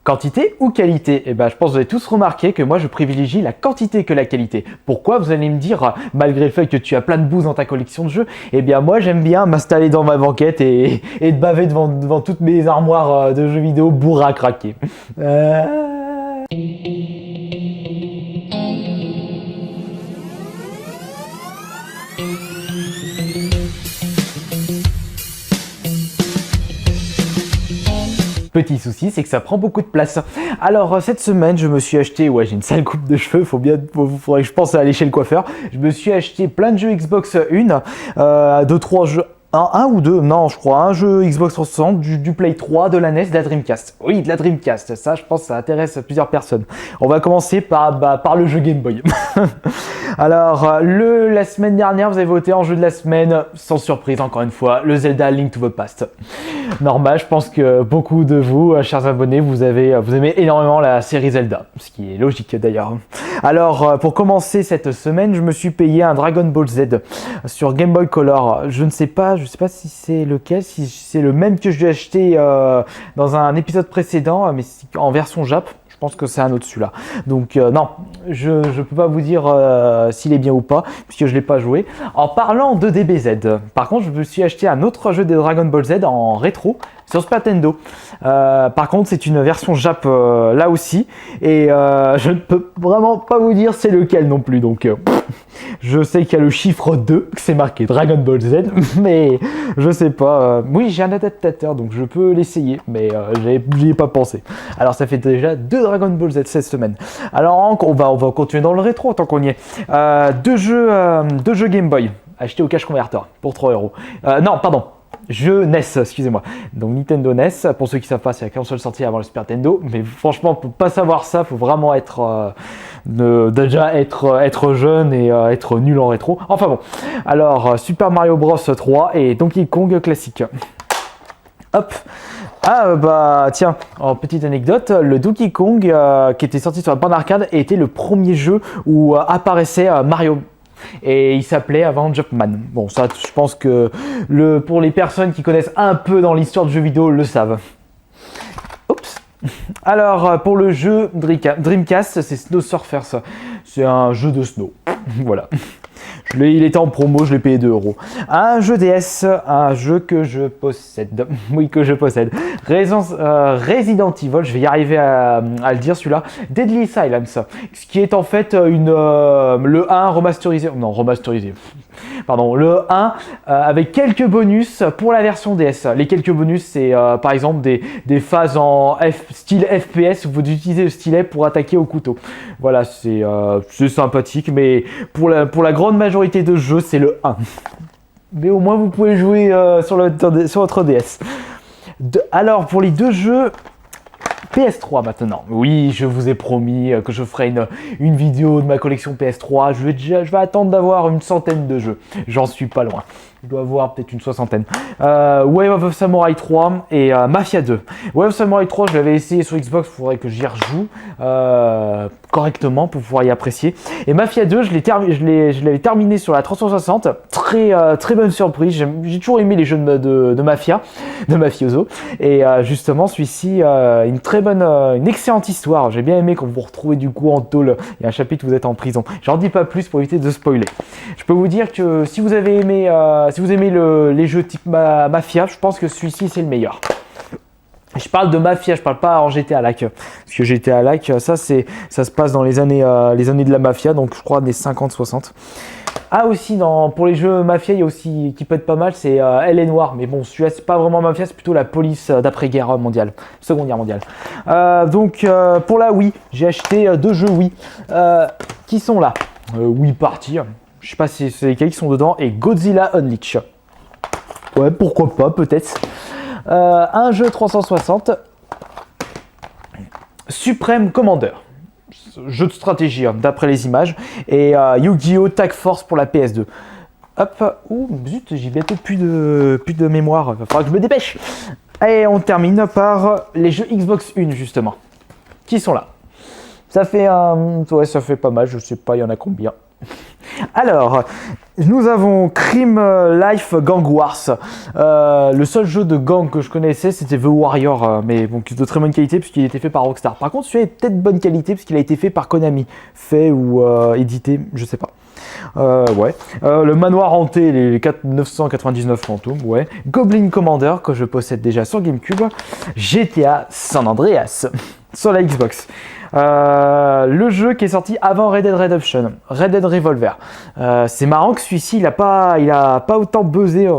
Quantité ou qualité? Eh ben, je pense que vous avez tous remarqué que moi je privilégie la quantité que la qualité. Pourquoi? Vous allez me dire, malgré le fait que tu as plein de bouse dans ta collection de jeux, eh bien moi j'aime bien m'installer dans ma banquette et de baver devant toutes mes armoires de jeux vidéo bourrées à craquer. Petit souci, c'est que ça prend beaucoup de place. Alors cette semaine, je me suis acheté, ouais, j'ai une sale coupe de cheveux, faudrait que je pense à aller chez le coiffeur. Je me suis acheté plein de jeux Xbox One, 2-3 jeux. Un ou deux, non, je crois, un jeu Xbox 360, du Play 3, de la NES, de la Dreamcast. Oui, de la Dreamcast, ça, je pense que ça intéresse plusieurs personnes. On va commencer par le jeu Game Boy. Alors, la semaine dernière, vous avez voté en jeu de la semaine, sans surprise, encore une fois, le Zelda Link to the Past. Normal, je pense que beaucoup de vous, chers abonnés, vous aimez énormément la série Zelda, ce qui est logique d'ailleurs. Alors, pour commencer cette semaine, je me suis payé un Dragon Ball Z sur Game Boy Color. Je ne sais pas si c'est lequel, si c'est le même que je lui ai acheté dans un épisode précédent, mais en version Jap. Je pense que c'est un autre celui-là. Donc non, je ne peux pas vous dire s'il est bien ou pas, puisque je ne l'ai pas joué. En parlant de DBZ, par contre, je me suis acheté un autre jeu des Dragon Ball Z en rétro sur Super Nintendo. Par contre, c'est une version Jap là aussi, et je ne peux vraiment pas vous dire c'est lequel non plus. Donc je sais qu'il y a le chiffre 2, que c'est marqué Dragon Ball Z, mais je sais pas. Oui, j'ai un adaptateur, donc je peux l'essayer, mais j'y ai pas pensé. Alors ça fait déjà 2 Dragon Ball Z cette semaine. Alors on va continuer dans le rétro tant qu'on y est. Deux jeux Game Boy achetés au cash converter pour 3 €. Non, pardon. Jeu NES, excusez-moi. Donc Nintendo NES, pour ceux qui savent pas, c'est la console sortie avant le Super Nintendo. Mais franchement, pour pas savoir ça, faut vraiment être jeune et être nul en rétro. Enfin bon. Alors Super Mario Bros 3 et Donkey Kong classique. Hop. Ah bah tiens, en petite anecdote, le Donkey Kong qui était sorti sur la bande arcade était le premier jeu où apparaissait Mario. Et il s'appelait avant Jumpman. Bon, ça, je pense que pour les personnes qui connaissent un peu dans l'histoire du jeu vidéo le savent. Oups. Alors, pour le jeu Dreamcast, c'est Snow Surfers. C'est un jeu de snow. Voilà. Il était en promo, je l'ai payé 2 €. Un jeu DS, un jeu que je possède. Oui, que je possède. Resident Evil, je vais y arriver à le dire celui-là. Deadly Silence, ce qui est en fait le 1 remasterisé. Non, remasterisé. Pardon, le 1 avec quelques bonus pour la version DS. Les quelques bonus, c'est par exemple des phases en style FPS où vous utilisez le stylet pour attaquer au couteau. Voilà, c'est sympathique, mais pour la grande majorité de jeux, c'est le 1. Mais au moins, vous pouvez jouer sur votre DS. Alors, pour les deux jeux PS3 maintenant. Oui, je vous ai promis que je ferai une vidéo de ma collection PS3. Je vais attendre d'avoir une centaine de jeux. J'en suis pas loin. Je dois avoir peut-être une soixantaine. Way of Samurai 3 et Mafia 2. Way of Samurai 3, je l'avais essayé sur Xbox, il faudrait que j'y rejoue correctement pour pouvoir y apprécier. Et Mafia 2, je l'avais terminé sur la 360. Très bonne surprise. J'ai toujours aimé les jeux de Mafia, de Mafioso. Et justement, celui-ci, une excellente histoire. J'ai bien aimé quand vous vous retrouvez du coup en tôle. Il y a un chapitre où vous êtes en prison. J'en dis pas plus pour éviter de spoiler. Je peux vous dire que si vous aimez les jeux type Mafia, je pense que celui-ci c'est le meilleur. Je parle de Mafia, je parle pas en GTA Lac. Parce que GTA Lac, ça se passe dans les années de la Mafia, donc je crois des 50-60. Ah aussi, pour les jeux Mafia, il y a aussi qui peut être pas mal, c'est Elle Noire. Mais bon, celui-là, c'est pas vraiment Mafia, c'est plutôt la police d'après-guerre mondiale, Seconde Guerre mondiale. Donc pour la Wii, j'ai acheté 2 jeux Wii qui sont là. Wii Party, je sais pas si c'est lesquels qui sont dedans, et Godzilla Unleashed. Ouais, pourquoi pas, peut-être. Un jeu 360, Supreme Commander. Jeu de stratégie d'après les images, et Yu-Gi-Oh! Tag Force pour la PS2. Hop, ouh, zut, j'ai bientôt plus de mémoire, il va falloir que je me dépêche. Et on termine par les jeux Xbox One justement, qui sont là. Ça fait pas mal, je sais pas, il y en a combien. Alors, nous avons Crime Life Gang Wars. Le seul jeu de gang que je connaissais, c'était The Warrior, mais bon, de très bonne qualité puisqu'il a été fait par Rockstar. Par contre, celui-là est peut-être de bonne qualité puisqu'il a été fait par Konami. Fait ou édité, je sais pas. Ouais. Le manoir hanté, les 999 fantômes, ouais. Goblin Commander, que je possède déjà sur GameCube. GTA San Andreas, sur la Xbox. Le jeu qui est sorti avant Red Dead Redemption, Red Dead Revolver. C'est marrant que celui-ci, il a pas autant buzzé, eu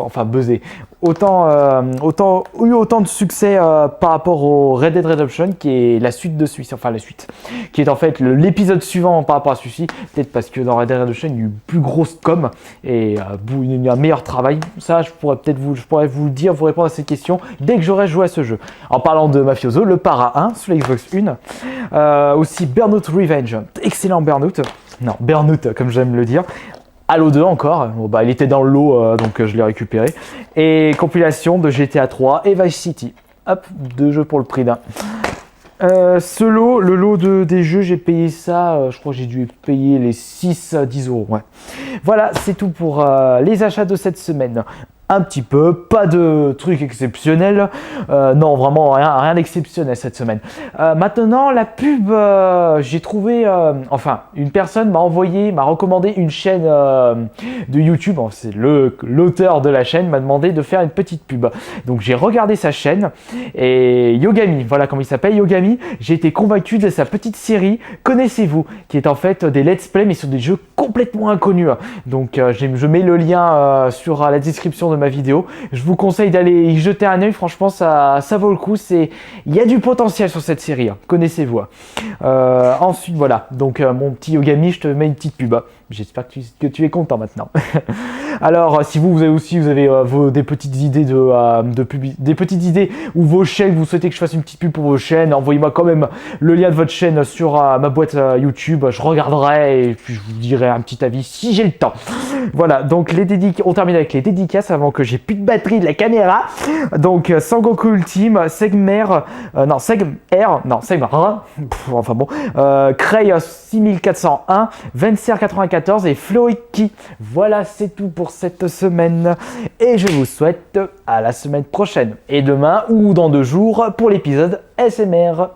autant de succès par rapport au Red Dead Redemption, qui est la suite de celui-ci, enfin la suite, qui est en fait l'épisode suivant par rapport à celui-ci, peut-être parce que dans Red Dead Redemption, il y a eu plus grosse com et il y a un meilleur travail. Ça, je pourrais vous dire, vous répondre à ces questions dès que j'aurai joué à ce jeu. En parlant de Mafioso, le Para 1 sur la Xbox 1, aussi Burnout Revenge, excellent Burnout, non Burnout comme j'aime le dire. Halo 2 encore, bon, bah, il était dans le lot donc je l'ai récupéré. Et compilation de GTA 3 et Vice City. Hop, 2 jeux pour le prix d'un. Le lot des jeux, j'ai payé ça, je crois que j'ai dû payer les 6-10 euros. Ouais. Voilà, c'est tout pour les achats de cette semaine. Un petit peu, pas de trucs exceptionnels, non vraiment rien d'exceptionnel cette semaine. Maintenant la pub, j'ai trouvé, enfin une personne m'a recommandé une chaîne de YouTube, c'est l'auteur de la chaîne m'a demandé de faire une petite pub. Donc j'ai regardé sa chaîne et Yogami, voilà comment il s'appelle Yogami, j'ai été convaincu de sa petite série Connaissez-vous, qui est en fait des let's play mais sur des jeux complètement inconnus. Donc je mets le lien sur la description de ma vidéo. Je vous conseille d'aller y jeter un œil, franchement ça vaut le coup, il y a du potentiel sur cette série, Connaissez-vous. Ensuite voilà, donc mon petit Yogami, je te mets une petite pub. J'espère que tu es content maintenant. Alors si vous avez des petites idées des petites idées ou vos chaînes, vous souhaitez que je fasse une petite pub pour vos chaînes, envoyez-moi quand même le lien de votre chaîne sur ma boîte YouTube, je regarderai et puis je vous dirai un petit avis si j'ai le temps. Voilà, donc on termine avec les dédicaces avant que j'ai plus de batterie de la caméra. Donc Sangoku Ultime, Segmer, enfin bon, Cray 6401, Vencer 94 et Floiki. Voilà, c'est tout pour cette semaine et je vous souhaite à la semaine prochaine et demain ou dans 2 jours pour l'épisode SMR.